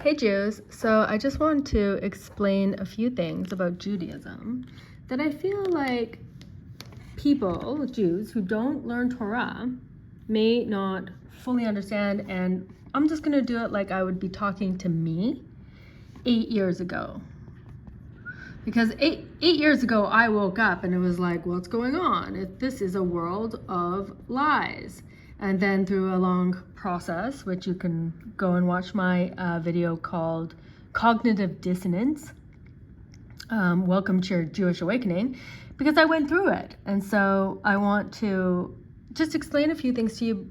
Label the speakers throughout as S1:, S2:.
S1: Hey Jews, so I just want to explain a few things about Judaism that I feel like people, Jews, who don't learn Torah may not fully understand, and I'm just going to do it like I would be talking to me 8 years ago. Because eight years ago, I woke up and it was like, what's going on? This is a world of lies. And then through a long process, which you can go and watch my video called Cognitive Dissonance, Welcome to Your Jewish Awakening, because I went through it. And so I want to just explain a few things to you,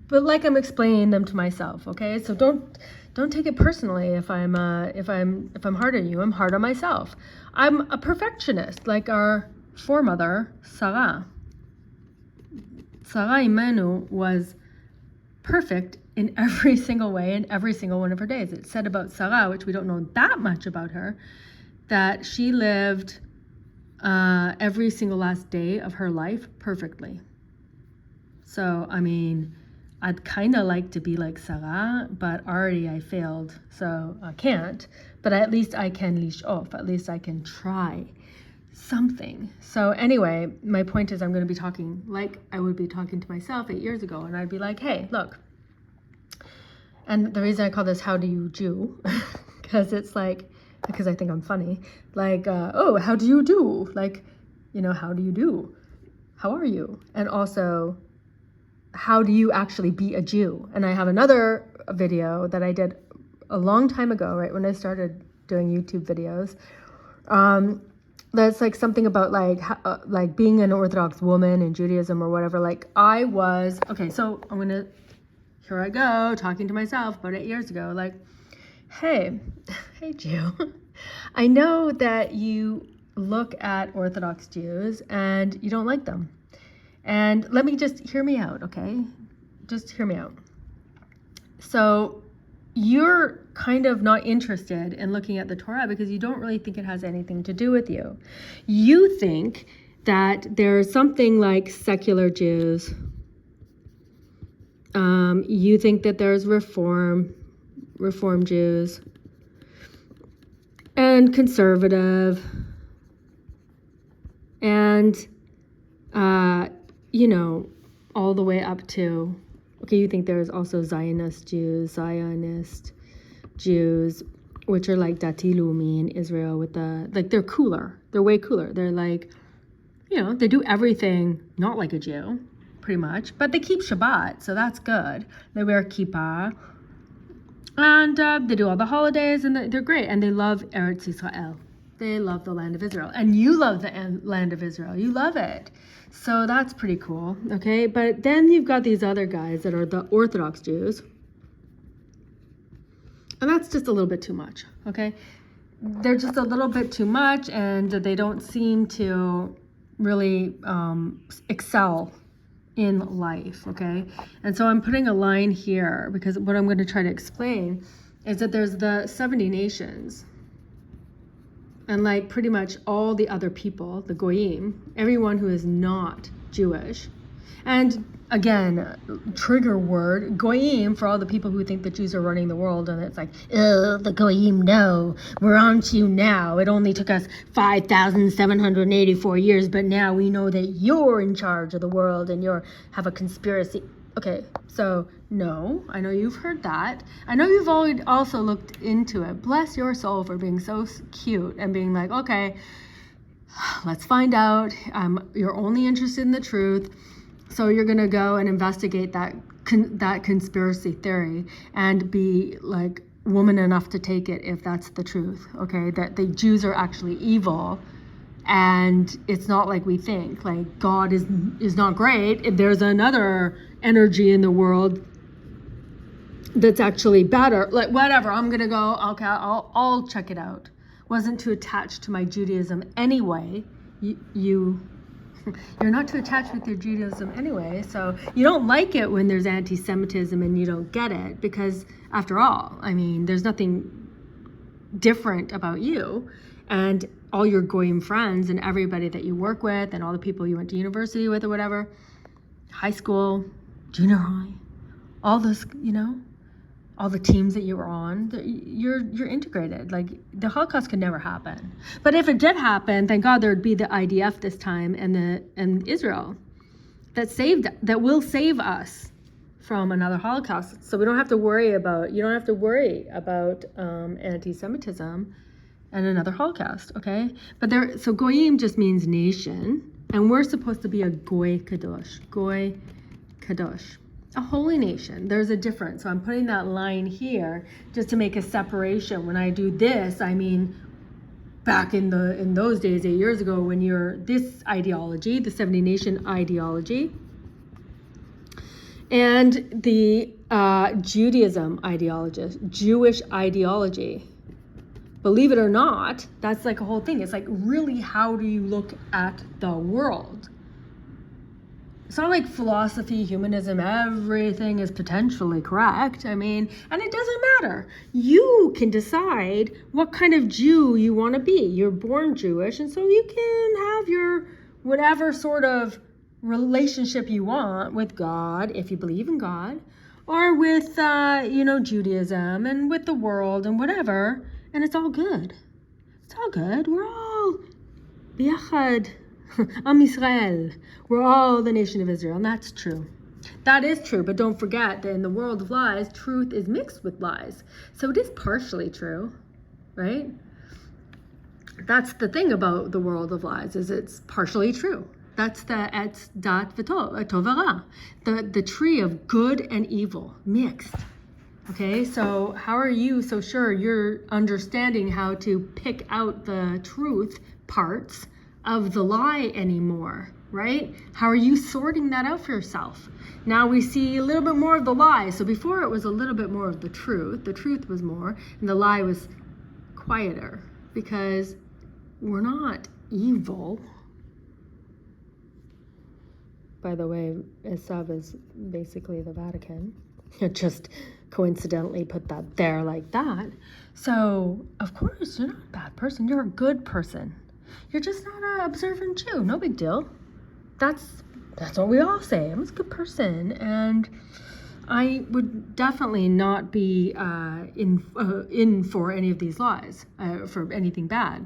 S1: but like I'm explaining them to myself, okay? So don't take it personally if I'm hard on you. I'm hard on myself. I'm a perfectionist, like our foremother, Sarah. Sarah Imenu was perfect in every single way in every single one of her days. It said about Sarah, which we don't know that much about her, that she lived every single last day of her life perfectly. So, I mean, I'd kind of like to be like Sarah, but already I failed, so I can't. But at least I can leash off. At least I can try something. So anyway, my point is I'm going to be talking like I would be talking to myself 8 years ago, and I'd be like, hey, look. And the reason I call this How Do You Jew, because it's like, because I think I'm funny, like, oh, how do you do? Like, how do you do? How are you? And also, how do you actually be a Jew? And I have another video that I did a long time ago, right when I started doing YouTube videos. That's like something about like being an Orthodox woman in Judaism or whatever. Like I was, okay, so here I go, talking to myself about 8 years ago, like, hey Jew, I know that you look at Orthodox Jews and you don't like them. And let me just hear me out, okay? Just hear me out. So you're kind of not interested in looking at the Torah because you don't really think it has anything to do with you. You think that there's something like secular Jews. You think that there's Reform Jews, and conservative, and all the way up to, okay, you think there's also Zionist Jews, which are like Dati Leumi in Israel with they're cooler. They're way cooler. They're like, they do everything not like a Jew, pretty much, but they keep Shabbat, so that's good. They wear kippah, and they do all the holidays, and they're great, and they love Eretz Yisrael. They love the land of Israel, and you love the land of Israel. You love it. So that's pretty cool, okay? But then you've got these other guys that are the Orthodox Jews, and that's just a little bit too much, okay? They're just a little bit too much, and they don't seem to really excel in life, okay? And so I'm putting a line here because what I'm going to try to explain is that there's the 70 nations, and like pretty much all the other people, the Goyim, everyone who is not Jewish. And again, trigger word, Goyim, for all the people who think the Jews are running the world, and it's like, oh, the Goyim, no, we're on to you now. It only took us 5,784 years, but now we know that you're in charge of the world and have a conspiracy. Okay, so no, I know you've heard that. I know you've also looked into it. Bless your soul for being so cute and being like, okay, let's find out. You're only interested in the truth. So you're going to go and investigate that conspiracy theory and be like woman enough to take it if that's the truth, okay? That the Jews are actually evil. And it's not like we think, like God is not great. There's another energy in the world that's actually better. Like whatever, I'm gonna go. Okay, I'll check it out. Wasn't too attached to my Judaism anyway. You're not too attached with your Judaism anyway. So you don't like it when there's anti-Semitism and you don't get it because, after all, I mean, there's nothing different about you. And all your Goyim friends and everybody that you work with and all the people you went to university with or whatever, high school, junior high, all this, all the teams that you were on, you're integrated. Like, the Holocaust could never happen. But if it did happen, thank God there'd be the IDF this time and Israel that will save us from another Holocaust. So you don't have to worry about anti-Semitism and another Holocaust, okay? But so Goyim just means nation, and we're supposed to be a Goy Kadosh, a holy nation. There's a difference. So I'm putting that line here just to make a separation. When I do this, I mean back in those days, 8 years ago, when you're this ideology, the 70 nation ideology, and the Judaism ideology, Jewish ideology. Believe it or not, that's like a whole thing. It's like, really, how do you look at the world? It's not like philosophy, humanism, everything is potentially correct. I mean, and it doesn't matter. You can decide what kind of Jew you want to be. You're born Jewish, and so you can have your whatever sort of relationship you want with God, if you believe in God, or with, Judaism and with the world and whatever. And it's all good. It's all good. We're all biachad, Am Yisrael. We're all the nation of Israel, and that's true. That is true, but don't forget that in the world of lies, truth is mixed with lies. So it is partially true, right? That's the thing about the world of lies, is it's partially true. That's the etz dat v'tov, the tree of good and evil mixed. Okay, so how are you so sure you're understanding how to pick out the truth parts of the lie anymore, right? How are you sorting that out for yourself? Now we see a little bit more of the lie. So before it was a little bit more of the truth. The truth was more, and the lie was quieter, because we're not evil. By the way, Esav is basically the Vatican. Just coincidentally put that there like that. So, of course, you're not a bad person. You're a good person. You're just not an observant Jew. No big deal. That's what we all say. I'm a good person. And I would definitely not be in for any of these lies, for anything bad.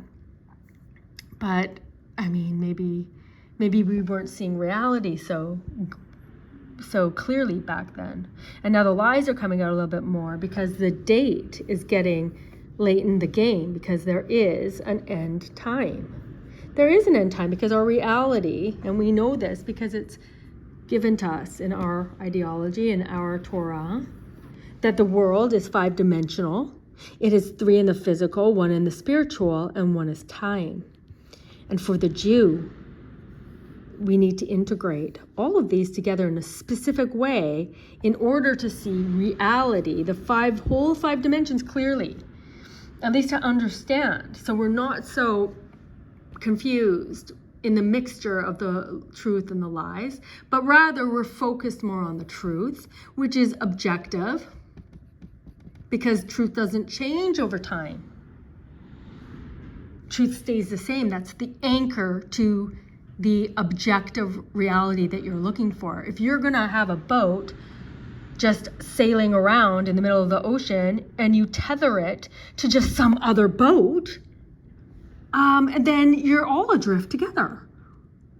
S1: But, I mean, maybe we weren't seeing reality so clearly back then. And now the lies are coming out a little bit more because the date is getting late in the game, because there is an end time. There is an end time because our reality, and we know this because it's given to us in our ideology and our Torah, that the world is 5-dimensional. It is 3 in the physical, 1 in the spiritual, and 1 is time. And for the Jew, we need to integrate all of these together in a specific way in order to see reality, the whole 5 dimensions clearly, at least to understand. So we're not so confused in the mixture of the truth and the lies, but rather we're focused more on the truth, which is objective, because truth doesn't change over time. Truth stays the same. That's the anchor to the objective reality that you're looking for. If you're gonna have a boat just sailing around in the middle of the ocean and you tether it to just some other boat, and then you're all adrift together.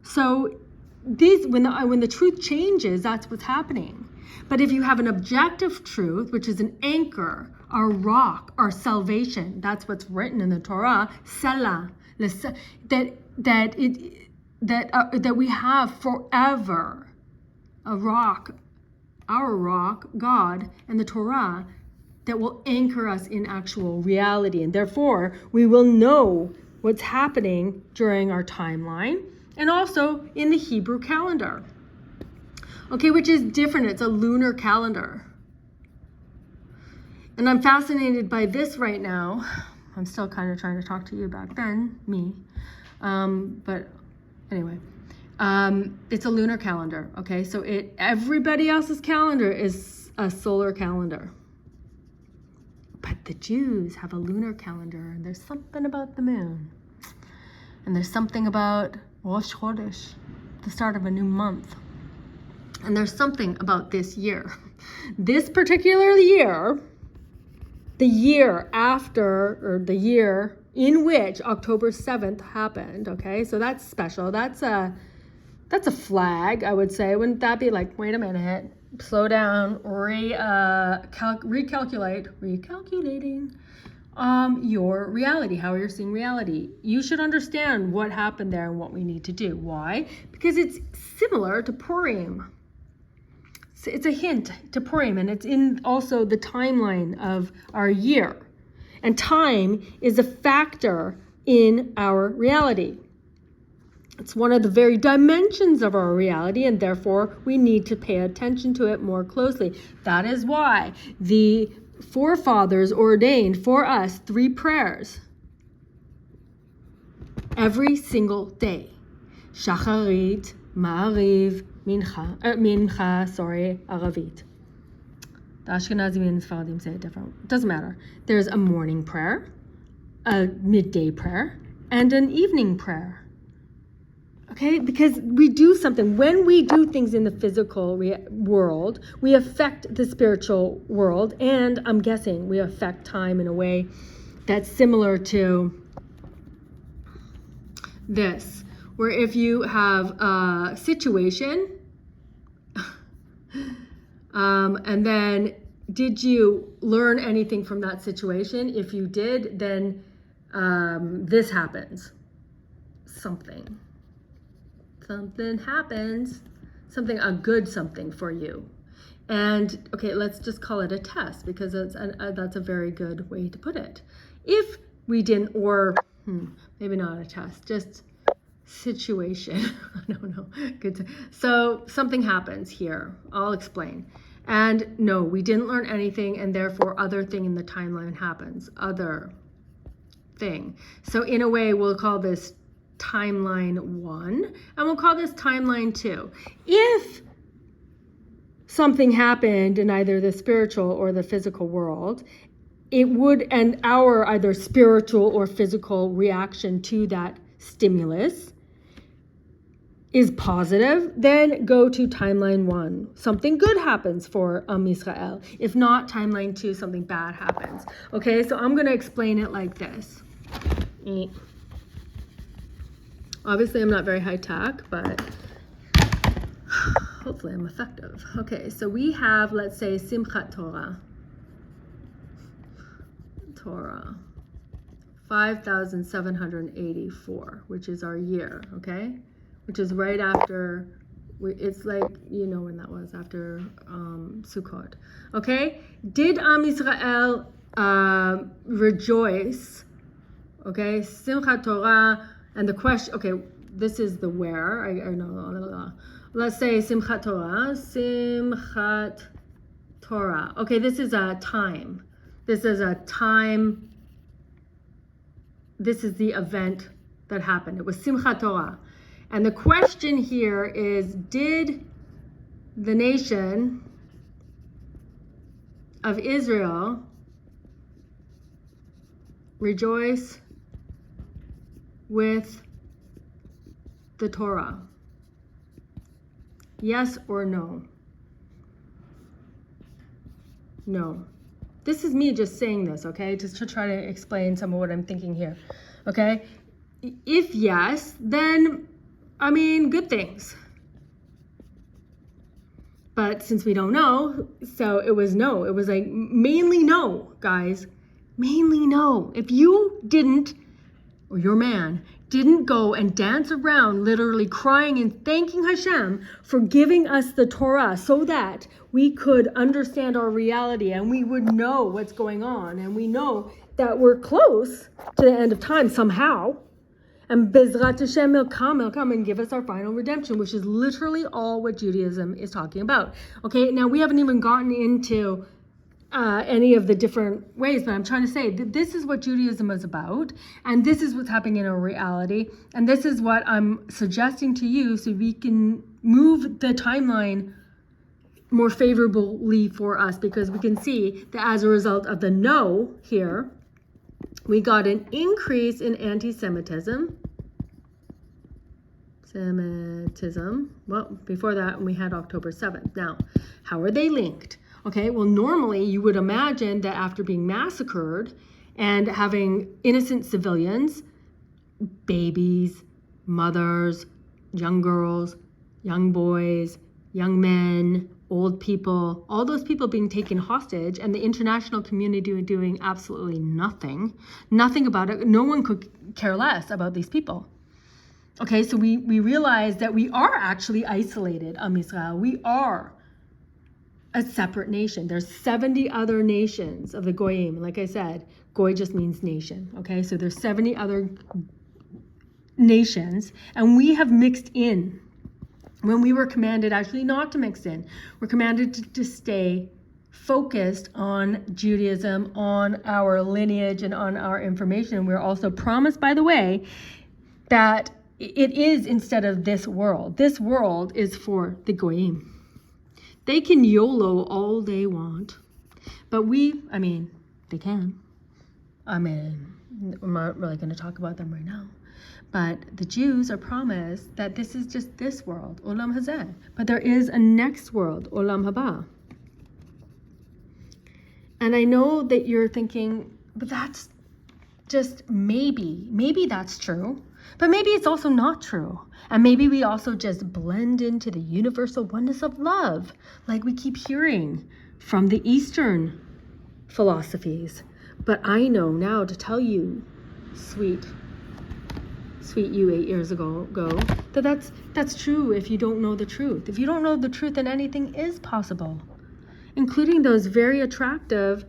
S1: So when the truth changes, that's what's happening. But if you have an objective truth, which is an anchor, our rock, our salvation, that's what's written in the Torah, Selah, that we have forever a rock, our rock, God, and the Torah, that will anchor us in actual reality. And therefore, we will know what's happening during our timeline and also in the Hebrew calendar. Okay, which is different. It's a lunar calendar. And I'm fascinated by this right now. I'm still kind of trying to talk to you back then, me. But anyway, it's a lunar calendar, okay? So everybody else's calendar is a solar calendar. But the Jews have a lunar calendar, and there's something about the moon. And there's something about Rosh Chodesh, the start of a new month. And there's something about this year. This particular year, the year after, or the year in which October 7th happened, okay? So that's special. That's a flag, I would say. Wouldn't that be like, wait a minute, slow down, recalculating your reality, how you're seeing reality. You should understand what happened there and what we need to do. Why? Because it's similar to Purim. It's a hint to Purim, and it's in also the timeline of our year. And time is a factor in our reality. It's one of the very dimensions of our reality, and therefore we need to pay attention to it more closely. That is why the forefathers ordained for us 3 prayers every single day. Shacharit, Ma'ariv, Mincha, Aravit. The Ashkenazim and Sfaradim say it different. It doesn't matter. There's a morning prayer, a midday prayer, and an evening prayer. Okay, because we do something. When we do things in the physical world, we affect the spiritual world, and I'm guessing we affect time in a way that's similar to this, where if you have a situation, and then did you learn anything from that situation? If you did, then this happens. Something happens, a good something for you. And okay, let's just call it a test, because that's a very good way to put it. If we didn't, or maybe not a test, just situation. I don't know. Good. So something happens here. I'll explain. And no, we didn't learn anything, and therefore other thing in the timeline happens. Other thing. So in a way, we'll call this timeline 1, and we'll call this timeline 2. If something happened in either the spiritual or the physical world, it would, and our either spiritual or physical reaction to that stimulus is positive, then go to timeline 1. Something good happens for Israel. If not, timeline 2, something bad happens. Okay, so I'm going to explain it like this. Obviously, I'm not very high tech, but hopefully I'm effective. Okay, so we have, let's say, Simchat Torah. 5,784, which is our year, okay? Which is right after, it's like, you know when that was, after Sukkot. Okay? Did Am Yisrael rejoice? Okay? Simchat Torah. And the question, okay, this is the where. Let's say Simchat Torah. Simchat Torah. Okay, this is a time. This is a time. This is the event that happened. It was Simchat Torah. And the question here is, did the nation of Israel rejoice with the Torah? Yes or no? No. This is me just saying this, okay? Just to try to explain some of what I'm thinking here, okay? If yes, then, I mean, good things. But since we don't know, so it was no. It was like mainly no, guys. Mainly no. If you didn't, or your man, didn't go and dance around literally crying and thanking Hashem for giving us the Torah so that we could understand our reality and we would know what's going on, and we know that we're close to the end of time somehow, and Bezrat Hashem will come and give us our final redemption, which is literally all what Judaism is talking about. Okay, now we haven't even gotten into any of the different ways, but I'm trying to say that this is what Judaism is about, and this is what's happening in our reality, and this is what I'm suggesting to you so we can move the timeline more favorably for us, because we can see that as a result of the no here, we got an increase in anti-Semitism. Well, before that, we had October 7th. Now, how are they linked? Okay, well, normally you would imagine that after being massacred and having innocent civilians, babies, mothers, young girls, young boys, young men, old people, all those people being taken hostage, and the international community doing absolutely nothing about it. No one could care less about these people. Okay, so we realize that we are actually isolated, Am Yisrael. We are a separate nation. There's 70 other nations of the Goyim. Like I said, Goy just means nation. Okay, so there's 70 other nations, and we have mixed in when we were commanded actually not to mix in. We're commanded to stay focused on Judaism, on our lineage, and on our information. We're also promised, by the way, that it is instead of this world. This world is for the Goyim. They can YOLO all they want, but they can. I'm not really going to talk about them right now. But the Jews are promised that this is just this world, Olam Hazeh. But there is a next world, Olam Haba. And I know that you're thinking, but that's just maybe. Maybe that's true. But maybe it's also not true. And maybe we also just blend into the universal oneness of love, like we keep hearing from the Eastern philosophies. But I know now to tell you, sweet you 8 years ago, that's true if you don't know the truth. If you don't know the truth, then anything is possible, including those very attractive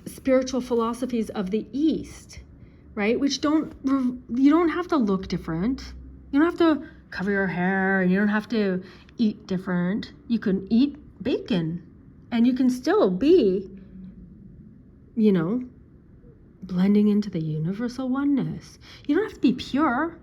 S1: spiritual philosophies of the East, right? Which you don't have to look different. You don't have to cover your hair, and you don't have to eat different. You can eat bacon, and you can still be, blending into the universal oneness. You don't have to be pure.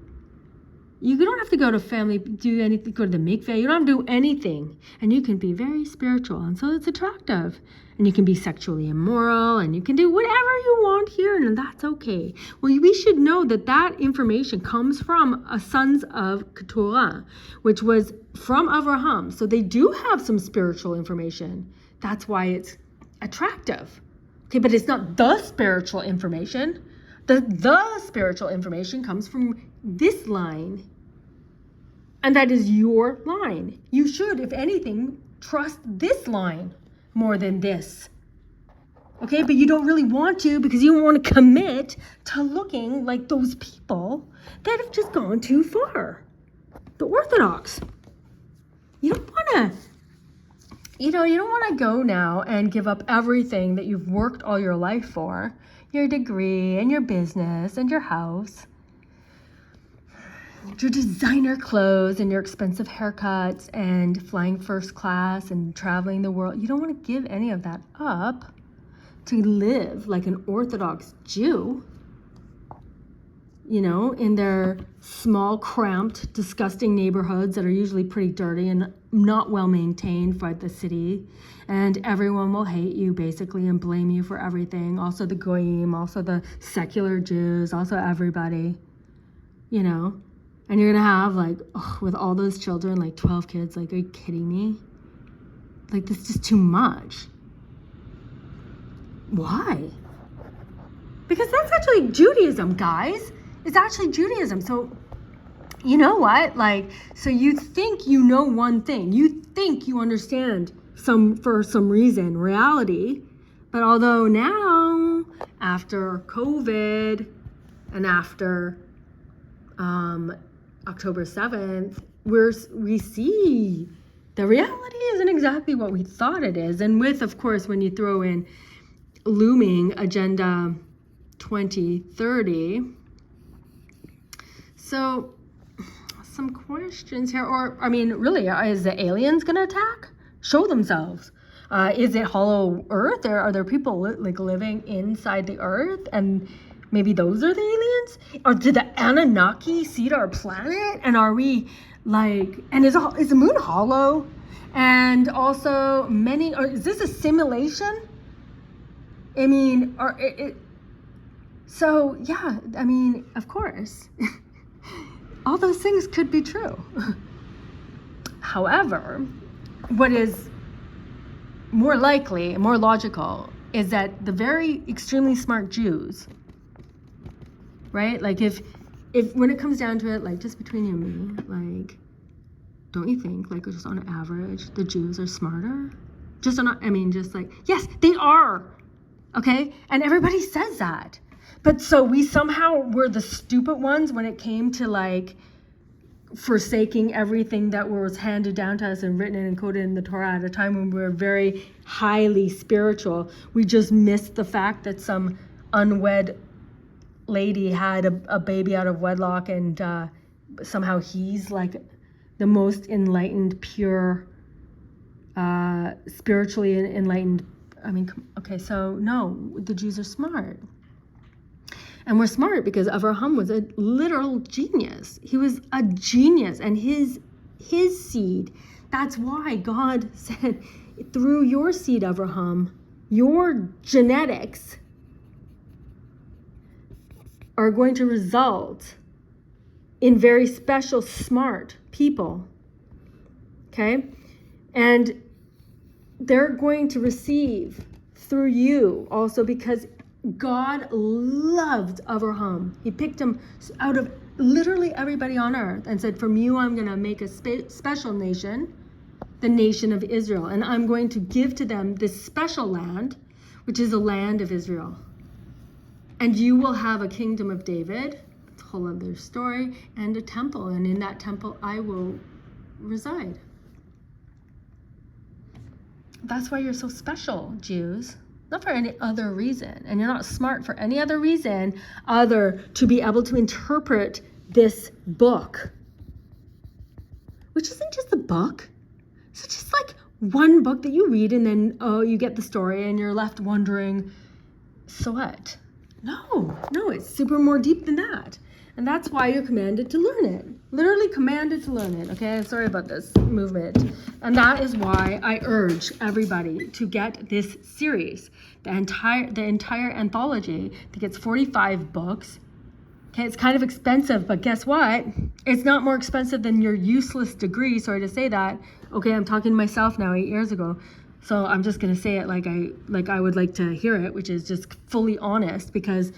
S1: You don't have to go to family, do anything, go to the mikveh. You don't have to do anything. And you can be very spiritual. And so it's attractive. And you can be sexually immoral, and you can do whatever you want here, and that's okay. Well, we should know that information comes from a sons of Keturah, which was from Avraham. So they do have some spiritual information. That's why it's attractive. Okay, but it's not the spiritual information. The spiritual information comes from this line. And that is your line. You should, if anything, trust this line more than this. Okay, but you don't really want to, because you don't want to commit to looking like those people that have just gone too far. The Orthodox. You don't want to. You don't want to go now and give up everything that you've worked all your life for, your degree and your business and your house, your designer clothes and your expensive haircuts and flying first class and traveling the world. You don't want to give any of that up to live like an Orthodox Jew, in their small, cramped, disgusting neighborhoods that are usually pretty dirty and not well maintained by the city. And everyone will hate you, basically, and blame you for everything. Also the Goyim, also the secular Jews, also everybody, And you're going to have, with all those children, 12 kids. Are you kidding me? This is just too much. Why? Because that's actually Judaism, guys. It's actually Judaism. So, you know what? So you think you know one thing. You think you understand for some reason, reality. But although now, after COVID and after October 7th, we see the reality isn't exactly what we thought it is. And with, of course, when you throw in looming Agenda 2030. So, some questions here, really, is the aliens going to attack? Show themselves. Is it hollow earth? Or are there people living inside the earth? And maybe those are the aliens? Or did the Anunnaki seed our planet? And are we and is the moon hollow? And also is this a simulation? So yeah, of course. All those things could be true. However, what is more likely, more logical, is that the very extremely smart Jews, right? Like if when it comes down to it, like just between you and me, like, don't you think, like, just on average, the Jews are smarter? Just like, yes, they are, okay? And everybody says that. But so we somehow were the stupid ones when it came to, like, forsaking everything that was handed down to us and written and encoded in the Torah at a time when we were very highly spiritual. We just missed the fact that some unwed lady had a baby out of wedlock, and somehow he's like the most enlightened, pure, spiritually enlightened. I mean, okay, so no, the Jews are smart. And we're smart because Avraham was a literal genius. He was a genius, and his seed, that's why God said, through your seed, Avraham, your genetics are going to result in very special, smart people, okay? And they're going to receive through you also, because God loved Avraham. He picked him out of literally everybody on earth and said, from you I'm going to make a special nation, the nation of Israel. And I'm going to give to them this special land, which is the land of Israel. And you will have a kingdom of David, it's a whole other story, and a temple. And in that temple I will reside. That's why you're so special, Jews. Not for any other reason. And you're not smart for any other reason other to be able to interpret this book. Which isn't just a book. It's just like one book that you read and then, you get the story and you're left wondering, so what? No, it's super more deep than that. And that's why you're commanded to learn it. Literally commanded to learn it, okay? Sorry about this movement. And that is why I urge everybody to get this series, the entire anthology. I think it's 45 books. Okay, it's kind of expensive, but guess what? It's not more expensive than your useless degree. Sorry to say that. Okay, I'm talking to myself now 8 years ago. So I'm just gonna say it like I would like to hear it, which is just fully honest, because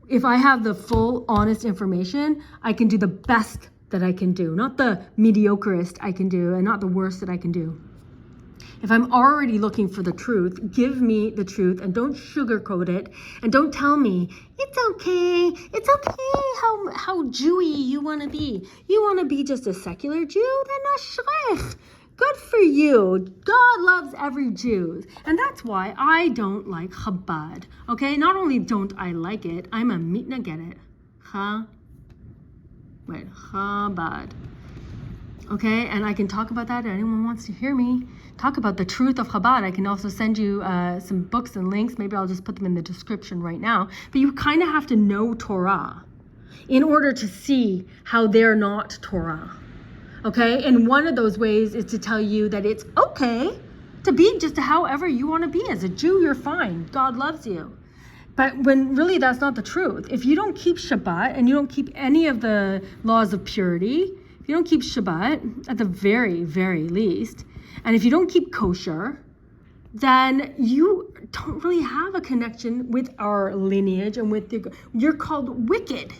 S1: if I have the full honest information, I can do the best that I can do, not the mediocrest I can do, and not the worst that I can do. If I'm already looking for the truth, give me the truth and don't sugarcoat it, and don't tell me, it's okay how Jewy you want to be. You want to be just a secular Jew? Then ashrech. Good for you. God loves every Jew. And that's why I don't like Chabad. Okay? Not only don't I like it, I'm a mitnaged. Chabad. Okay? And I can talk about that if anyone wants to hear me talk about the truth of Chabad. I can also send you some books and links. Maybe I'll just put them in the description right now. But you kind of have to know Torah in order to see how they're not Torah. Okay, and one of those ways is to tell you that it's okay to be just however you want to be. As a Jew, you're fine. God loves you. But when really that's not the truth. If you don't keep Shabbat and you don't keep any of the laws of purity, if you don't keep Shabbat at the very, very least, and if you don't keep kosher, then you don't really have a connection with our lineage and with you're called wicked.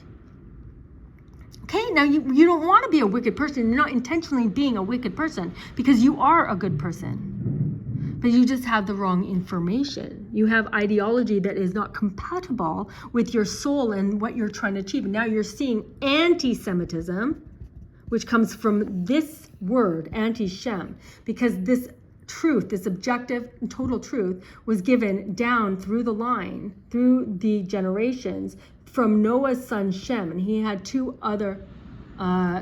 S1: Okay, now you don't want to be a wicked person. You're not intentionally being a wicked person because you are a good person. But you just have the wrong information. You have ideology that is not compatible with your soul and what you're trying to achieve. And now you're seeing anti-Semitism, which comes from this word, anti-Shem, because this truth, this objective and total truth, was given down through the line, through the generations, from Noah's son Shem, and he had 2 other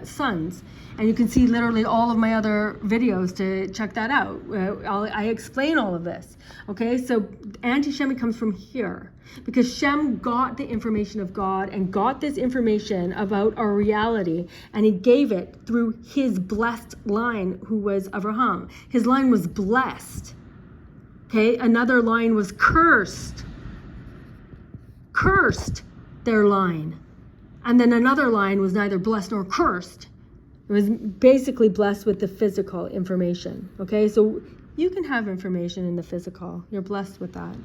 S1: sons. And you can see literally all of my other videos to check that out. I explain all of this. Okay, so anti-Shem comes from here, because Shem got the information of God and got this information about our reality, and he gave it through his blessed line, who was Avraham. His line was blessed. Okay, another line was cursed. Their line. And then another line was neither blessed nor cursed. It was basically blessed with the physical information. Okay, so You can have information in the physical. You're blessed with that.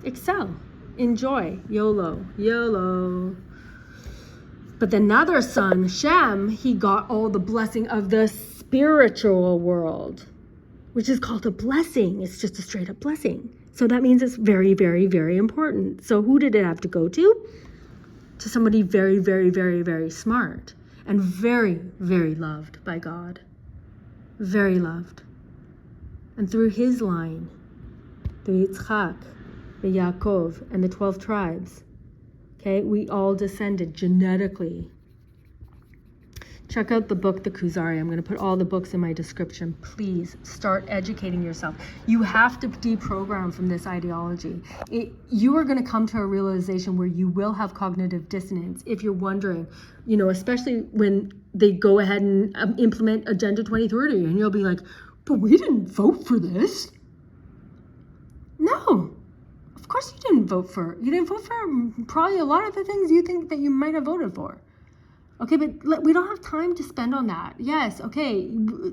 S1: Excel. Enjoy. YOLO. But the other son, Shem, he got all the blessing of the spiritual world, which is called a blessing. It's just a straight up blessing. So that means it's very, very, very important. So who did it have to go to? To somebody very, very, very, very smart and very, very loved by God. Very loved. And through his line, through Yitzchak, the Yaakov, and the 12 tribes, okay, we all descended genetically. Check out the book, The Kuzari. I'm going to put all the books in my description. Please start educating yourself. You have to deprogram from this ideology. You are going to come to a realization where you will have cognitive dissonance if you're wondering, especially when they go ahead and implement Agenda 2030, and you'll be like, but we didn't vote for this. No. Of course you didn't vote for. You didn't vote for probably a lot of the things you think that you might have voted for. Okay, but we don't have time to spend on that. Yes, okay,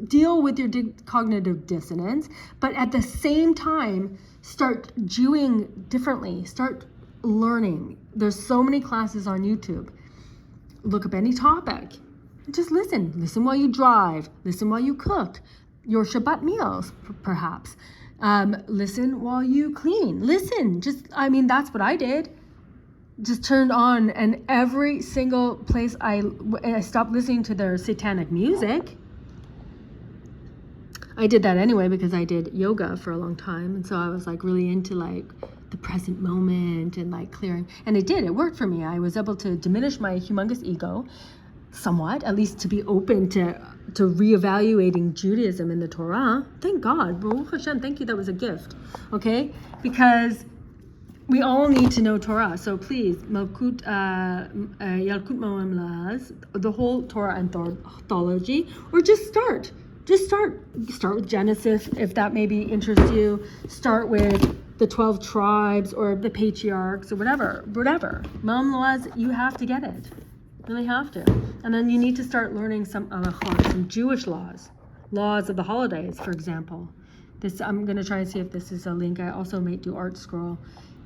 S1: deal with your cognitive dissonance, but at the same time, start Jewing differently. Start learning. There's so many classes on YouTube. Look up any topic. Just listen. Listen while you drive. Listen while you cook. Your Shabbat meals, perhaps. Listen while you clean. Listen. That's what I did. Just turned on, and every single place I stopped listening to their satanic music. I did that anyway because I did yoga for a long time, and so I was like really into like the present moment and like clearing, and it worked for me. I was able to diminish my humongous ego somewhat, at least to be open to reevaluating Judaism in the Torah. Thank God. Baruch Hashem, thank you, that was a gift. Okay? Because we all need to know Torah. So please, Yalkut Mo'em Laz, the whole Torah anthology, or just start. Start with Genesis, if that maybe interests you. Start with the 12 tribes or the patriarchs or whatever. Mo'em Laz, you have to get it. Really have to. And then you need to start learning some Jewish laws of the holidays, for example. I'm going to try and see if this is a link. I also may do Art Scroll,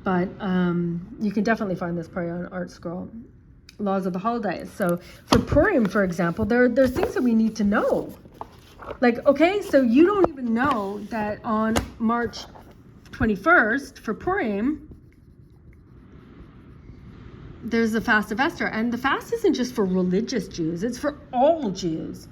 S1: but you can definitely find this probably on Art Scroll. Laws of the holidays. So for Purim, for example, there's things that we need to know. Like, okay, so you don't even know that on March 21st for Purim, there's the fast of Esther, and the fast isn't just for religious Jews, it's for all Jews.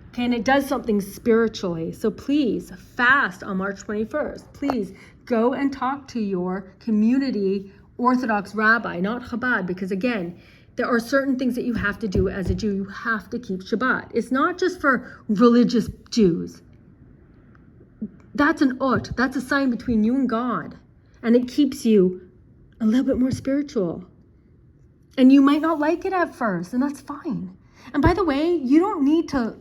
S1: Okay, and it does something spiritually. So please fast on March 21st. Please go and talk to your community Orthodox rabbi, not Chabad, because again, there are certain things that you have to do as a Jew. You have to keep Shabbat. It's not just for religious Jews. That's an ut. That's a sign between you and God, and it keeps you a little bit more spiritual. And you might not like it at first, and that's fine. And by the way, you don't need to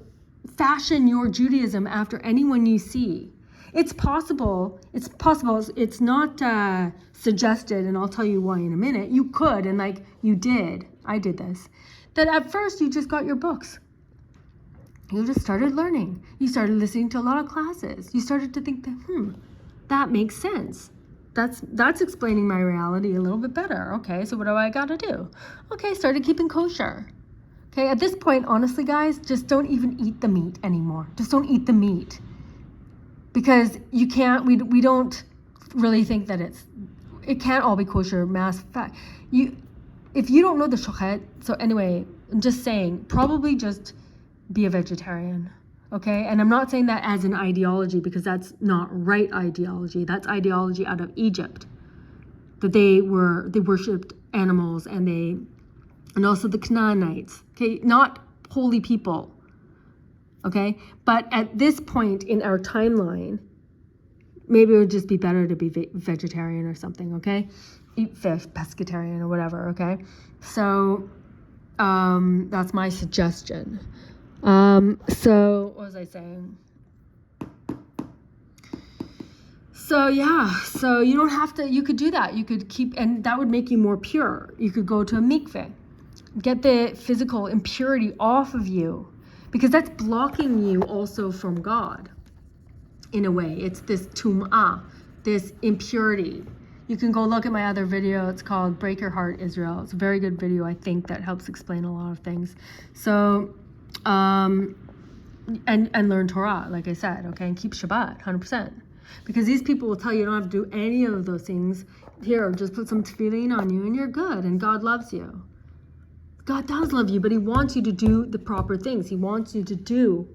S1: fashion your Judaism after anyone you see. It's possible. It's not suggested, and I'll tell you why in a minute. You could, and like you did. I did this. That at first you just got your books. You just started learning. You started listening to a lot of classes. You started to think that, that makes sense. That's explaining my reality a little bit better. Okay, so what do I got to do? Okay, started keeping kosher. Okay, at this point, honestly, guys, just don't even eat the meat anymore. Just don't eat the meat. Because you can't, we don't really think that it can't all be kosher, mass fat. If you don't know the shochet, so anyway, I'm just saying, probably just be a vegetarian. Okay, and I'm not saying that as an ideology because that's not right ideology. That's ideology out of Egypt, that they worshipped animals and also the Canaanites. Okay, not holy people. Okay, but at this point in our timeline, maybe it would just be better to be vegetarian or something. Okay, eat fish, pescatarian or whatever. Okay, so that's my suggestion. So what was I saying? So you don't have to, you could do that. You could keep, and that would make you more pure. You could go to a mikveh, get the physical impurity off of you, because that's blocking you also from God. in a way. It's this tum'ah, this impurity. You can go look at my other video. It's called Break Your Heart, Israel. It's a very good video, I think, that helps explain a lot of things. So, and learn Torah, like I said, okay, and keep Shabbat, 100%. Because these people will tell you don't have to do any of those things. Here, just put some tefillin on you and you're good, and God loves you. God does love you, but he wants you to do the proper things. He wants you to do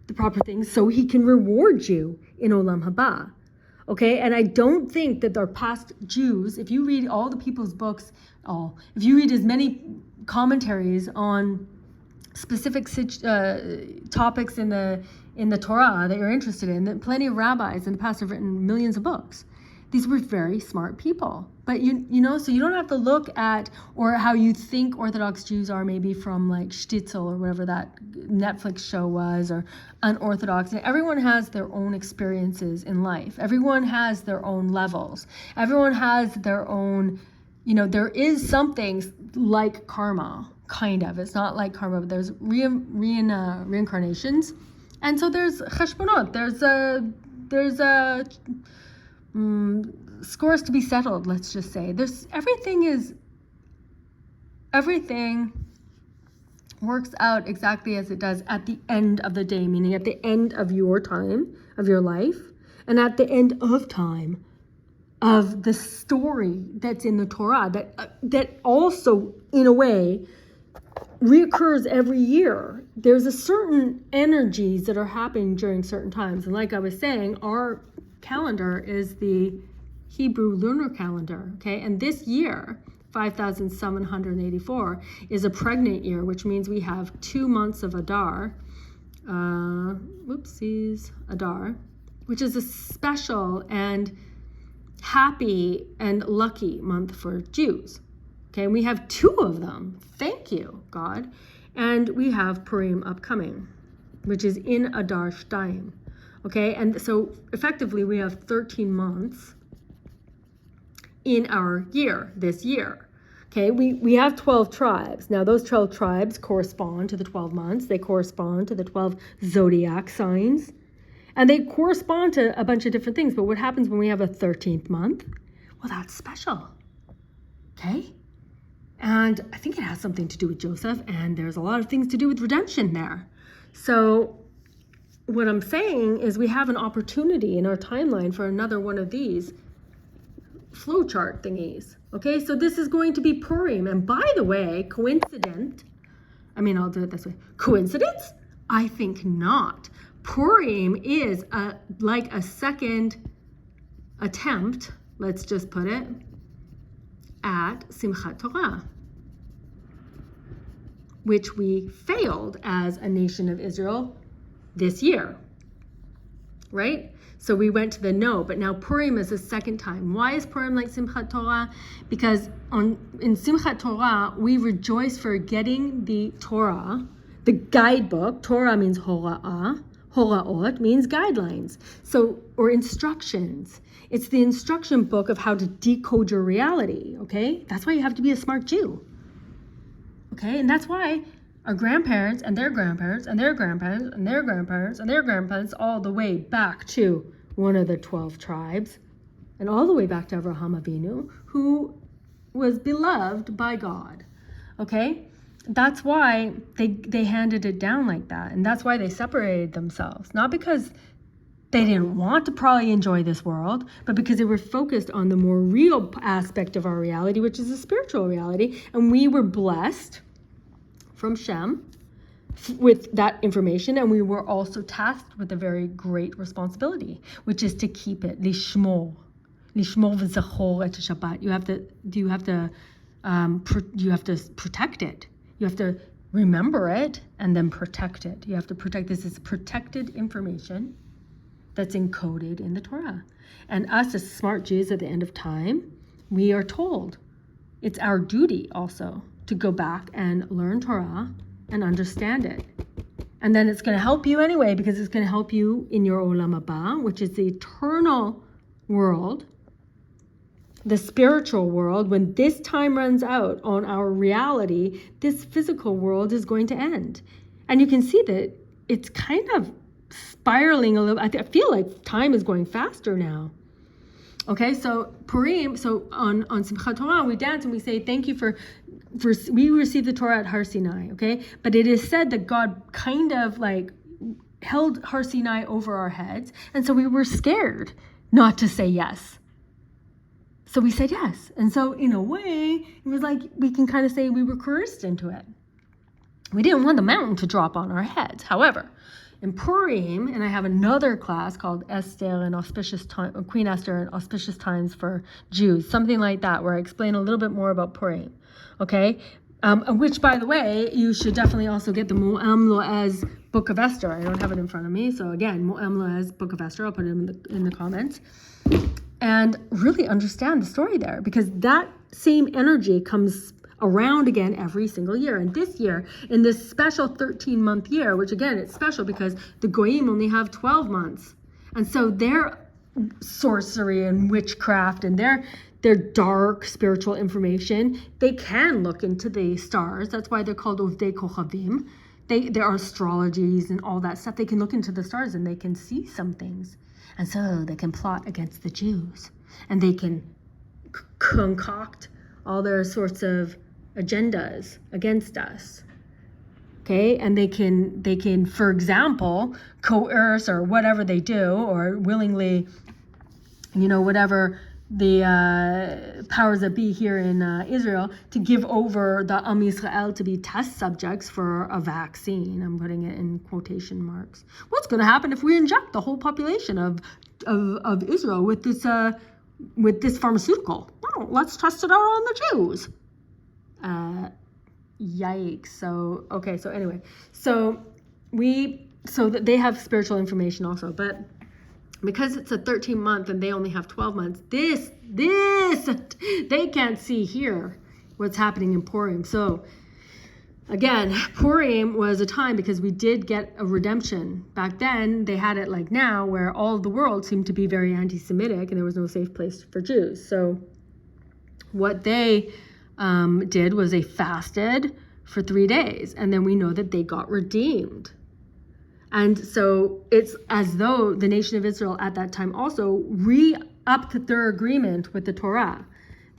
S1: the proper things so he can reward you in Olam Haba. Okay, and I don't think that our past Jews, if you read all the people's books, if you read as many commentaries on specific topics in the Torah that you're interested in, that plenty of rabbis in the past have written millions of books. These were very smart people. But you know, so you don't have to look at or how you think Orthodox Jews are, maybe from like Shtisel or whatever that Netflix show was, or unorthodox. And everyone has their own experiences in life. Everyone has their own levels. Everyone has their own, there is something like karma, kind of. It's not like karma, but there's reincarnations. And so there's cheshbonot. There's scores to be settled, let's just say. Everything works out exactly as it does at the end of the day, meaning at the end of your time, of your life, and at the end of time of the story that's in the Torah, that also, in a way, reoccurs every year. There's a certain energies that are happening during certain times. And like I was saying, our calendar is the Hebrew lunar calendar, okay? And this year, 5,784, is a pregnant year, which means we have 2 months of Adar, Adar, which is a special and happy and lucky month for Jews, okay? And we have 2 of them, thank you, God. And we have Purim upcoming, which is in Adar Shtayim, okay? And so effectively we have 13 months in our year, this year. Okay, we have 12 tribes. Now those 12 tribes correspond to the 12 months. They correspond to the 12 zodiac signs. And they correspond to a bunch of different things. But what happens when we have a 13th month? Well, that's special. Okay? And I think it has something to do with Joseph, and there's a lot of things to do with redemption there. So what I'm saying is we have an opportunity in our timeline for another one of these flowchart thingies. Okay, so this is going to be Purim. And by the way, I'll do it this way. Coincidence? I think not. Purim is like a second attempt, let's just put it, at Simchat Torah, which we failed as a nation of Israel this year, right? So we went to the no, but now Purim is the second time. Why is Purim like Simchat Torah? Because in Simchat Torah, we rejoice for getting the Torah, the guidebook. Torah means hora'ah. Hora'ot means guidelines. So, or instructions. It's the instruction book of how to decode your reality, okay? That's why you have to be a smart Jew. Okay, and that's why our grandparents and their grandparents and their grandparents and their grandparents and their grandparents, all the way back to one of the 12 tribes, and all the way back to Avraham Avinu, who was beloved by God. Okay? That's why they handed it down like that, and that's why they separated themselves. Not because they didn't want to probably enjoy this world, but because they were focused on the more real aspect of our reality, which is a spiritual reality, and we were blessed from Shem with that information, and we were also tasked with a very great responsibility, which is to keep it lishmor v'zachor et Shabbat. You have to protect it. You have to remember it and then protect it. You have to protect. This is protected information that's encoded in the Torah. And us as smart Jews at the end of time, we are told it's our duty also to go back and learn Torah and understand it. And then it's going to help you anyway, because it's going to help you in your Olam Haba, which is the eternal world, the spiritual world. When this time runs out on our reality, this physical world is going to end. And you can see that it's kind of spiraling a little. I feel like time is going faster now. Okay, so Purim, so on Simchat Torah, we dance and we say, thank you for we received the Torah at Har Sinai, okay? But it is said that God kind of like held Har Sinai over our heads, and so we were scared not to say yes. So we said yes. And so in a way, it was like we can kind of say we were coerced into it. We didn't want the mountain to drop on our heads. However, in Purim, and I have another class called Esther and Auspicious Time, Queen Esther and Auspicious Times for Jews, something like that, where I explain a little bit more about Purim, okay? Which, by the way, you should definitely also get the Mo'am Lo'ez Book of Esther. I don't have it in front of me, so again, Mo'am Lo'ez Book of Esther. I'll put it in the comments, and really understand the story there, because that same energy comes around again every single year. And this year, in this special 13-month year, which again, it's special because the Goyim only have 12 months. And so their sorcery and witchcraft and their dark spiritual information, they can look into the stars. That's why they're called Ovdei Kochavim. There are astrologies and all that stuff. They can look into the stars and they can see some things. And so they can plot against the Jews. And they can concoct all their sorts of agendas against us, okay? And they can, for example, coerce or whatever they do, or willingly, whatever the powers that be here in Israel, to give over the Am Yisrael to be test subjects for a vaccine. I'm putting it in quotation marks. What's going to happen if we inject the whole population of Israel with this pharmaceutical? Oh, let's test it out on the Jews. Yikes. So anyway, so they have spiritual information also, but because it's a 13-month and they only have 12 months, this they can't see here what's happening in Purim. So again, Purim was a time, because we did get a redemption. Back then, they had it like now, where all of the world seemed to be very anti-Semitic and there was no safe place for Jews. So what they did was they fasted for 3 days, and then we know that they got redeemed. And so it's as though the nation of Israel at that time also re-upped their agreement with the Torah.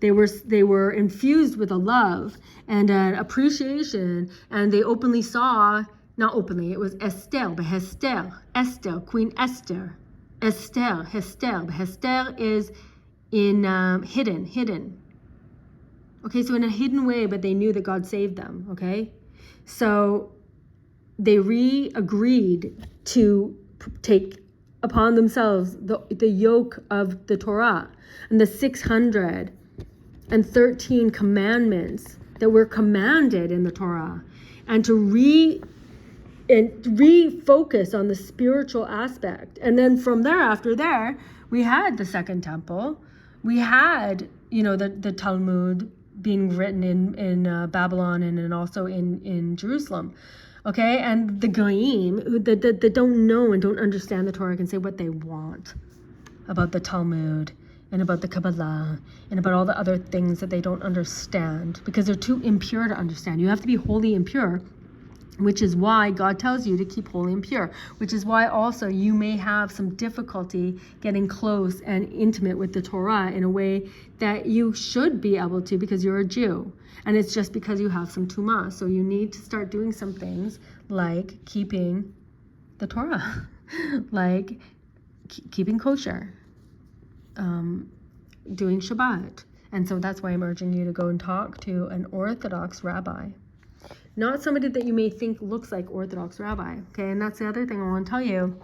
S1: They were infused with a love and an appreciation, and they openly saw, not openly, it was Esther, Esther, Queen Esther. Esther, Hester. Hester is in hidden. Okay, so in a hidden way, but they knew that God saved them, okay? So they agreed to take upon themselves the yoke of the Torah and the 613 commandments that were commanded in the Torah, and to refocus on the spiritual aspect. And then from there, after there, we had the Second Temple. We had, the Talmud being written in Babylon and also in Jerusalem. Okay, and the Goyim that don't know and don't understand the Torah can say what they want about the Talmud and about the Kabbalah and about all the other things that they don't understand, because they're too impure to understand. You have to be holy and pure, which is why God tells you to keep holy and pure, which is why also you may have some difficulty getting close and intimate with the Torah in a way that you should be able to, because you're a Jew. And it's just because you have some tumah. So you need to start doing some things like keeping the Torah, like keeping kosher, doing Shabbat. And so that's why I'm urging you to go and talk to an Orthodox rabbi. Not somebody that you may think looks like Orthodox rabbi, okay? And that's the other thing I want to tell you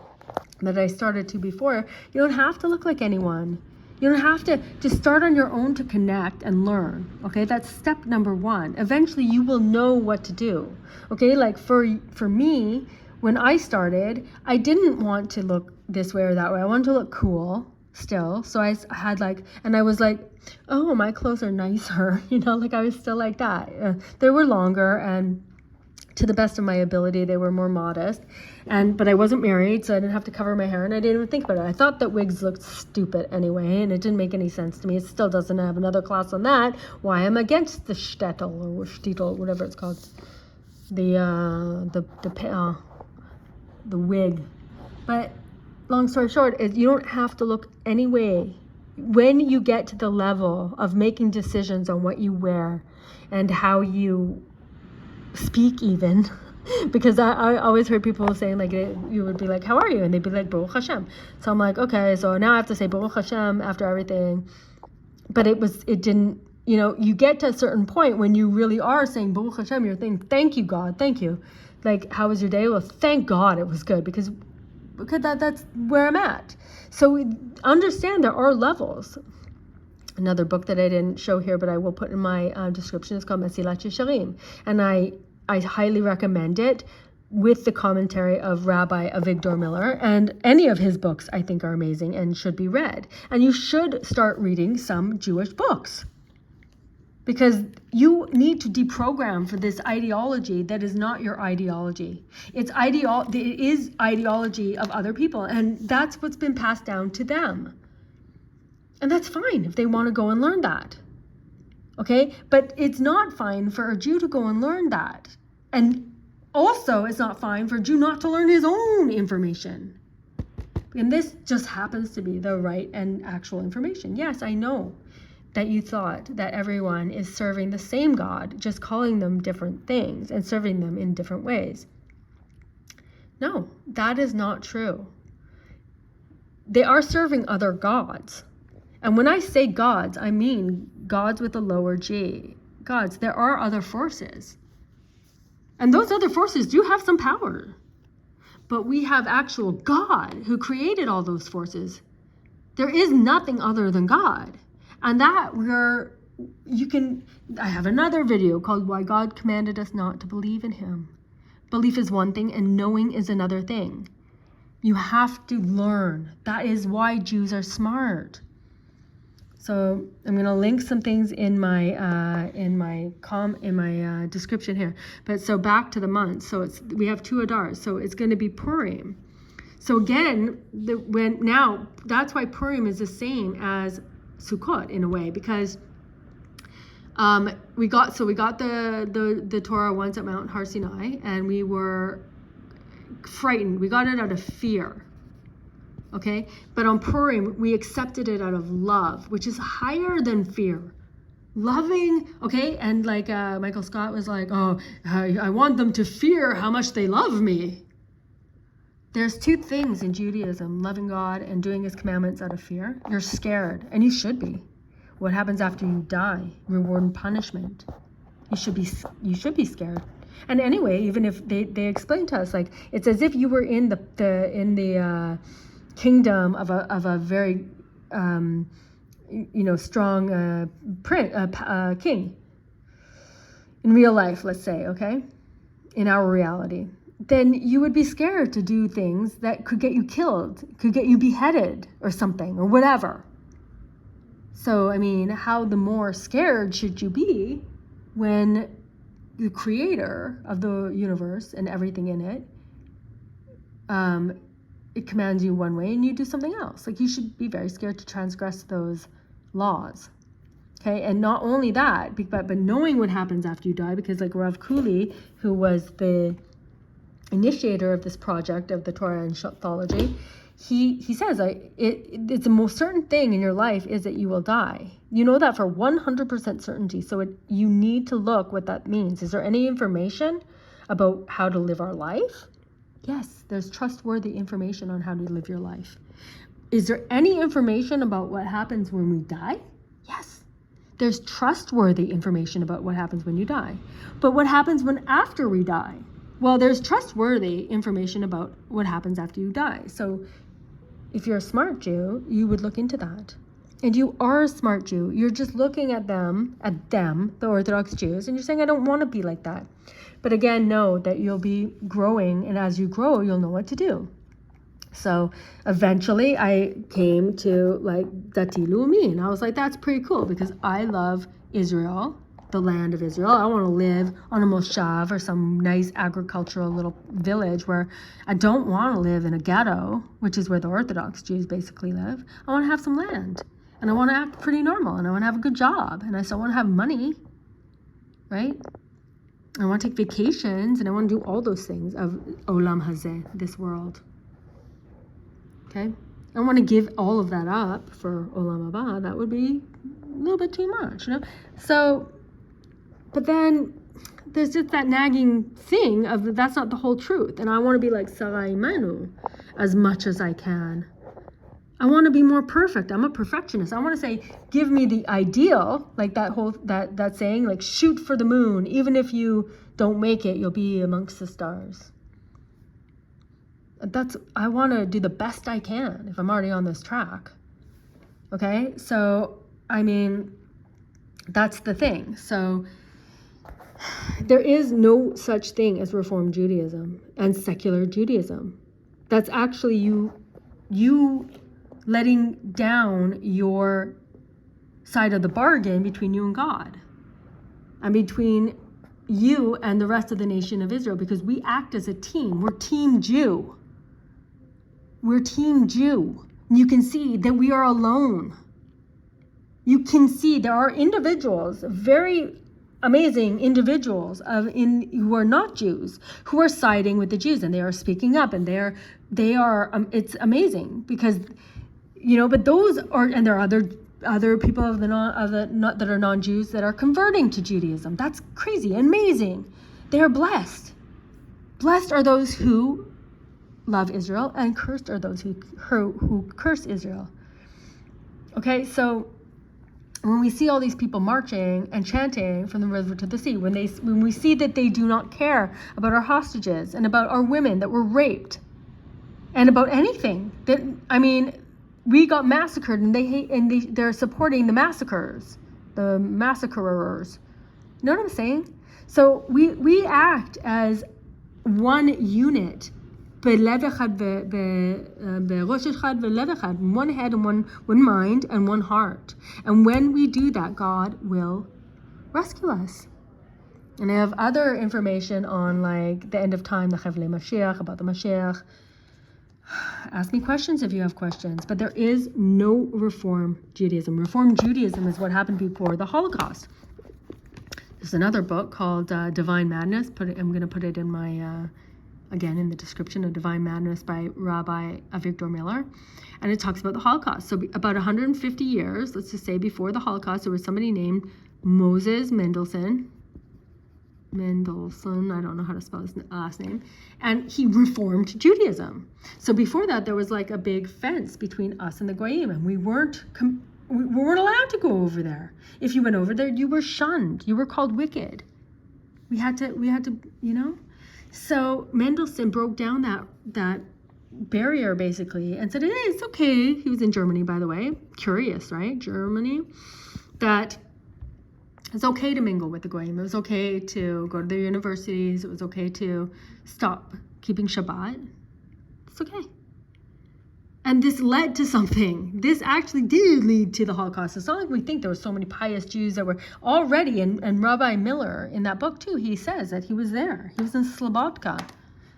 S1: that I started to before. You don't have to look like anyone. You don't have to just start on your own to connect and learn, okay? That's step number one. Eventually, you will know what to do, okay? Like for me, when I started, I didn't want to look this way or that way. I wanted to look cool still. So I had and I was like, oh, my clothes are nicer, I was still like that. They were longer, and to the best of my ability, they were more modest. But I wasn't married, so I didn't have to cover my hair, and I didn't even think about it. I thought that wigs looked stupid anyway, and it didn't make any sense to me. It still doesn't. have another class on that. Why I'm against the shtetl, whatever it's called, the wig. But long story short is you don't have to look any way. When you get to the level of making decisions on what you wear and how you speak even, because I always heard people saying like, you would be like, how are you? And they'd be like, Baruch Hashem. So I'm like, okay, so now I have to say Baruch Hashem after everything. But it didn't, you get to a certain point when you really are saying Baruch Hashem, you're thinking, thank you, God, thank you. Like, how was your day? Well, thank God it was good, because that's where I'm at. So understand there are levels. Another book that I didn't show here, but I will put in my description, is called Mesilat Yesharim. And I highly recommend it with the commentary of Rabbi Avigdor Miller. And any of his books, I think, are amazing and should be read. And you should start reading some Jewish books, because you need to deprogram for this ideology that is not your ideology. It is ideology of other people, and that's what's been passed down to them. And that's fine if they want to go and learn that. Okay? But it's not fine for a Jew to go and learn that. And also, it's not fine for a Jew not to learn his own information. And this just happens to be the right and actual information. Yes, I know that you thought that everyone is serving the same God, just calling them different things and serving them in different ways. No, that is not true. They are serving other gods. And when I say gods, I mean gods with a lower G. Gods, there are other forces. And those other forces do have some power. But we have actual God who created all those forces. There is nothing other than God. And that I have another video called Why God Commanded Us Not to Believe in Him. Belief is one thing and knowing is another thing. You have to learn. That is why Jews are smart. So I'm going to link some things in my description here. But so back to the months. So we have 2 Adars. So it's going to be Purim. So again, that's why Purim is the same as Sukkot in a way, because we got the Torah once at Mount Har Sinai, and we were frightened. We got it out of fear. Okay, but on Purim we accepted it out of love, which is higher than fear. Loving, okay, and like Michael Scott was like, oh, I want them to fear how much they love me. There's 2 things in Judaism, loving God and doing His commandments out of fear. You're scared, and you should be. What happens after you die? Reward and punishment. You should be scared. And anyway, even if they explain to us, like, it's as if you were in the kingdom of a very strong king in real life, let's say, okay, in our reality. Then you would be scared to do things that could get you killed, could get you beheaded or something or whatever. So, I mean, how the more scared should you be when the creator of the universe and everything in it, it commands you one way and you do something else. Like, you should be very scared to transgress those laws. Okay, and not only that, but knowing what happens after you die, because like Rav Kuli, who was the initiator of this project of the Torah anthology, he says it's the most certain thing in your life is that you will die. You know that for 100% certainty. So you need to look what that means. Is there any information about how to live our life? Yes, there's trustworthy information on how to live your life. Is there any information about what happens when we die? Yes. There's trustworthy information about what happens when you die. But what happens after we die? Well, there's trustworthy information about what happens after you die. So if you're a smart Jew, you would look into that. And you are a smart Jew. You're just looking at them, the Orthodox Jews, and you're saying, I don't want to be like that. But again, know that you'll be growing, and as you grow, you'll know what to do. So eventually I came to like Dati Leumi, and I was like, that's pretty cool, because I love Israel, the land of Israel. I want to live on a moshav or some nice agricultural little village where I don't want to live in a ghetto, which is where the Orthodox Jews basically live. I want to have some land, and I want to act pretty normal, and I want to have a good job, and I still want to have money, right? I want to take vacations, and I want to do all those things of Olam Hazeh, this world. okay? I don't want to give all of that up for Olam Haba. That would be a little bit too much, So, but then there's just that nagging thing of that's not the whole truth. And I want to be like Sarah Imanu as much as I can. I want to be more perfect. I'm a perfectionist. I want to say, give me the ideal, like that saying, like shoot for the moon. Even if you don't make it, you'll be amongst the stars. I want to do the best I can if I'm already on this track. Okay? So, I mean, that's the thing. So, there is no such thing as Reform Judaism and secular Judaism. That's actually you letting down your side of the bargain between you and God and between you and the rest of the nation of Israel, because we act as a team. We're Team Jew. We're Team Jew. You can see that we are alone. You can see there are individuals, very amazing individuals who are not Jews, who are siding with the Jews, and they are speaking up, and they are it's amazing because, but those are, and there are other people that are non-Jews that are converting to Judaism. That's crazy, amazing. They are blessed. Blessed are those who love Israel, and cursed are those who curse Israel. Okay, so when we see all these people marching and chanting from the river to the sea, when we see that they do not care about our hostages and about our women that were raped, and about anything that, we got massacred, and they're supporting the massacrers, the massacrers. You know what I'm saying? So we act as one unit. One head and one mind and one heart. And when we do that, God will rescue us. And I have other information on like the end of time, the Chavlei Mashiach, about the Mashiach. Ask me questions if you have questions. But there is no Reform Judaism. Reform Judaism is what happened before the Holocaust. There's another book called Divine Madness. I'm going to put it in my... again, in the description of Divine Madness by Rabbi Avigdor Miller. And it talks about the Holocaust. So about 150 years, let's just say before the Holocaust, there was somebody named Moses Mendelssohn, I don't know how to spell his last name, and he reformed Judaism. So before that, there was like a big fence between us and the Goyim, and we weren't allowed to go over there. If you went over there, you were shunned. You were called wicked. We had to, So Mendelssohn broke down that barrier basically and said, hey, it's okay. He was in Germany, by the way. Curious, right? Germany. That it's okay to mingle with the Goyim. It was okay to go to their universities. It was okay to stop keeping Shabbat. It's okay. And this led to something. This actually did lead to the Holocaust. It's not like we think there were so many pious Jews that were already, and Rabbi Miller in that book too, he says that he was there. He was in Slobodka.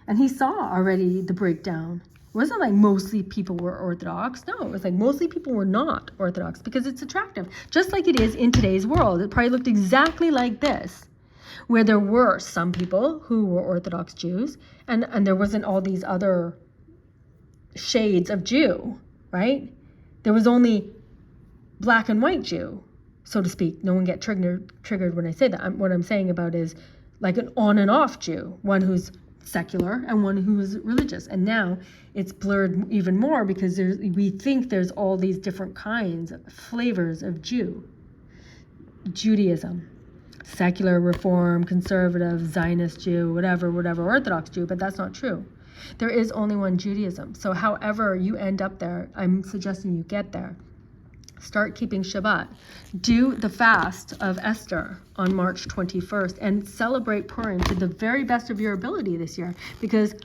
S1: And he saw already the breakdown. It wasn't like mostly people were Orthodox. No, it was like mostly people were not Orthodox because it's attractive. Just like it is in today's world. It probably looked exactly like this, where there were some people who were Orthodox Jews, and there wasn't all these other shades of Jew, right? There was only black and white Jew, so to speak. No one get triggered when I say that. What I'm saying about is like an on and off Jew, one who's secular and one who's religious. And now it's blurred even more because we think there's all these different kinds, flavors of Judaism. Secular, Reform, conservative, Zionist Jew, whatever, Orthodox Jew, but that's not true. There is only one Judaism. So however you end up there, I'm suggesting you get there. Start keeping Shabbat. Do the fast of Esther on March 21st and celebrate Purim to the very best of your ability this year, because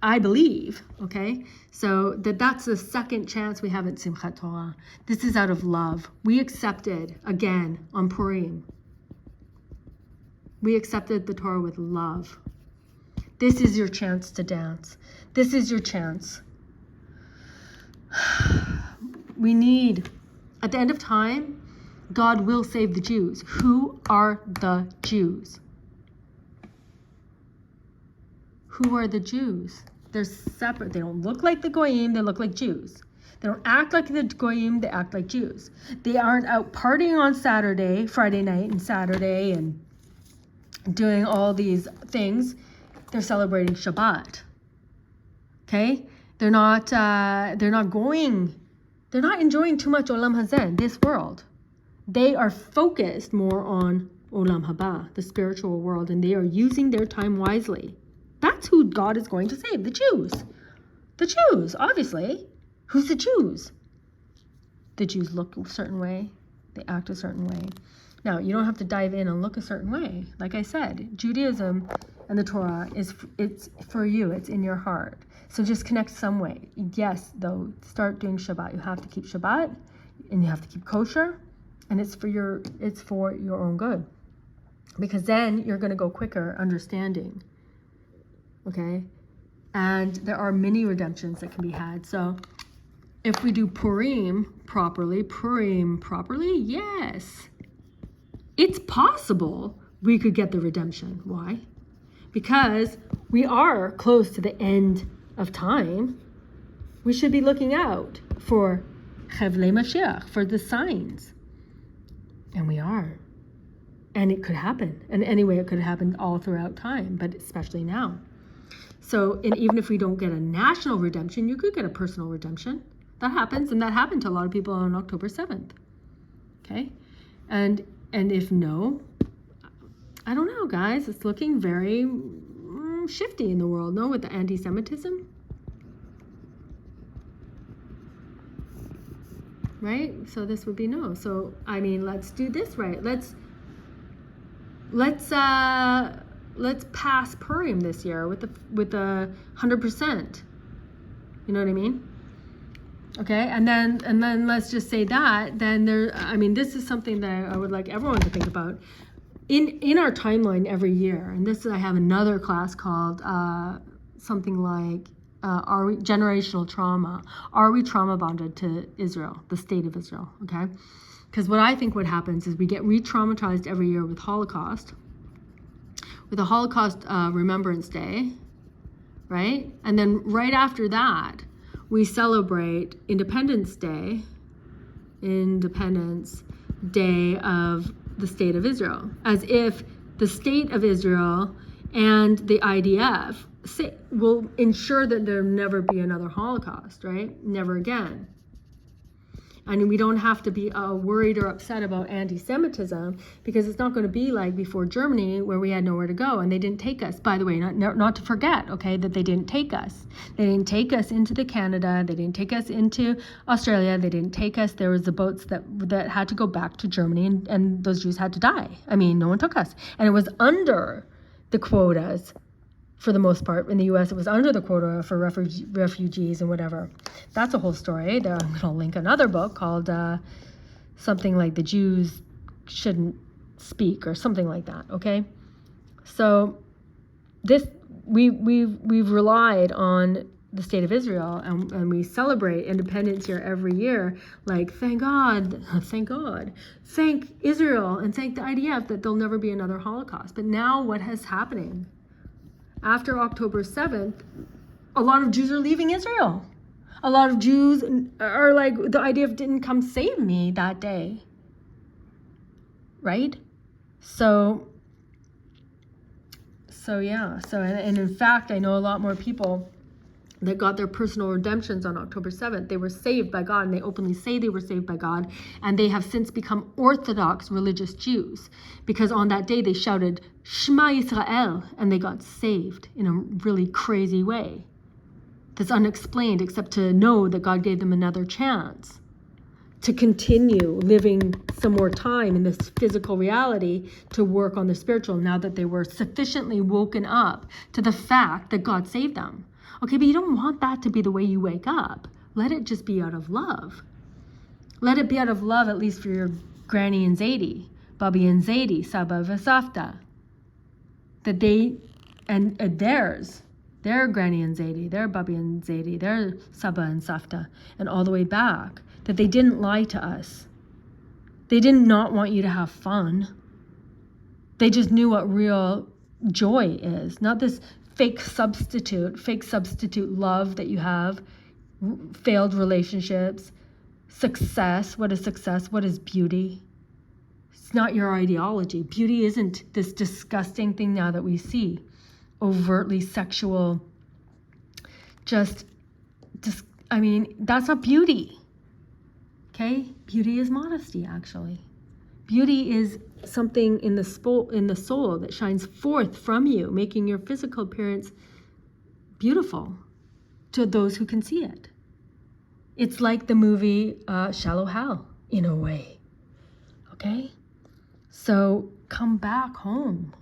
S1: I believe, okay, so that's the second chance we have at Simchat Torah. This is out of love. We accepted, again, on Purim. We accepted the Torah with love. This is your chance to dance. This is your chance. We need, at the end of time, God will save the Jews. Who are the Jews? Who are the Jews? They're separate. They don't look like the Goyim, they look like Jews. They don't act like the Goyim, they act like Jews. They aren't out partying on Friday night and Saturday and doing all these things. They're celebrating Shabbat. Okay? They're not enjoying too much Olam Hazeh, this world. They are focused more on Olam Haba, the spiritual world, and they are using their time wisely. That's who God is going to save, the Jews. The Jews, obviously. Who's the Jews? The Jews look a certain way. They act a certain way. Now, you don't have to dive in and look a certain way. Like I said, Judaism and the Torah, it's for you. It's in your heart. So just connect some way. Yes, though, start doing Shabbat. You have to keep Shabbat, and you have to keep kosher, and it's for your own good. Because then you're going to go quicker understanding. Okay? And there are many redemptions that can be had. So if we do Purim properly, yes. It's possible we could get the redemption. Why? Because we are close to the end of time. We should be looking out for Chevlei Mashiach, for the signs. And we are. And it could happen. And anyway, it could happen all throughout time, but especially now. So, and even if we don't get a national redemption, you could get a personal redemption. That happens, and that happened to a lot of people on October 7th. Okay? And if no, I don't know, guys. It's looking very shifty in the world, no, with the anti-Semitism. Right? So this would be no. So, I mean, let's do this right. Let's pass Purim this year with the 100%. You know what I mean? Okay, and then let's just say that. Then this is something that I would like everyone to think about. In our timeline every year, and I have another class called something like are we generational trauma? Are we trauma bonded to Israel, the state of Israel? Okay, because what I think what happens is we get re-traumatized every year with Holocaust. With the Holocaust Remembrance Day, right? And then right after that, we celebrate Independence Day of the State of Israel, as if the State of Israel and the IDF will ensure that there'll never be another Holocaust, right? Never again. And we don't have to be worried or upset about anti-Semitism, because it's not going to be like before Germany, where we had nowhere to go and they didn't take us. By the way, not to forget, okay, that they didn't take us. They didn't take us into Canada. They didn't take us into Australia. They didn't take us. There was the boats that had to go back to Germany, and those Jews had to die. I mean, no one took us. And it was under the quotas. For the most part, in the U.S., it was under the quota for refugees and whatever. That's a whole story. I'm going to link another book called something like "The Jews Shouldn't Speak" or something like that. Okay, so we've relied on the state of Israel, and we celebrate independence here every year. Like, thank God, thank Israel, and thank the IDF that there'll never be another Holocaust. But now, what is happening? After October 7th, a lot of Jews are leaving Israel. A lot of Jews are like, the IDF didn't come save me that day. Right? So yeah. And in fact, I know a lot more people that got their personal redemptions on October 7th. They were saved by God, and they openly say they were saved by God, and they have since become Orthodox religious Jews, because on that day they shouted Shema Yisrael, and they got saved in a really crazy way that's unexplained, except to know that God gave them another chance to continue living some more time in this physical reality, to work on the spiritual, now that they were sufficiently woken up to the fact that God saved them. Okay, but you don't want that to be the way you wake up. Let it just be out of love. Let it be out of love, at least for your granny and Zadie, Bubby and Zadie, Saba Vasafta. That they, and theirs, their granny and Zadie, their Bubby and Zadie, their Saba and Safta, and all the way back, that they didn't lie to us. They did not want you to have fun. They just knew what real joy is, not this fake substitute love that you have, failed relationships, success. What is success? What is beauty? It's not your ideology. Beauty isn't this disgusting thing now that we see, overtly sexual, I mean, that's not beauty. Okay? Beauty is modesty, actually. Beauty is something in the soul that shines forth from you, making your physical appearance beautiful to those who can see it. It's like the movie Shallow Hal, in a way. Okay? So come back home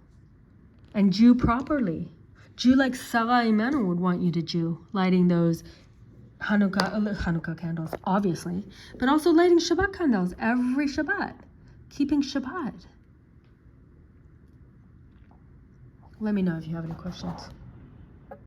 S1: and Jew properly. Jew like Sarah Imenu would want you to Jew, lighting those Hanukkah candles, obviously, but also lighting Shabbat candles every Shabbat, keeping Shabbat. Let me know if you have any questions.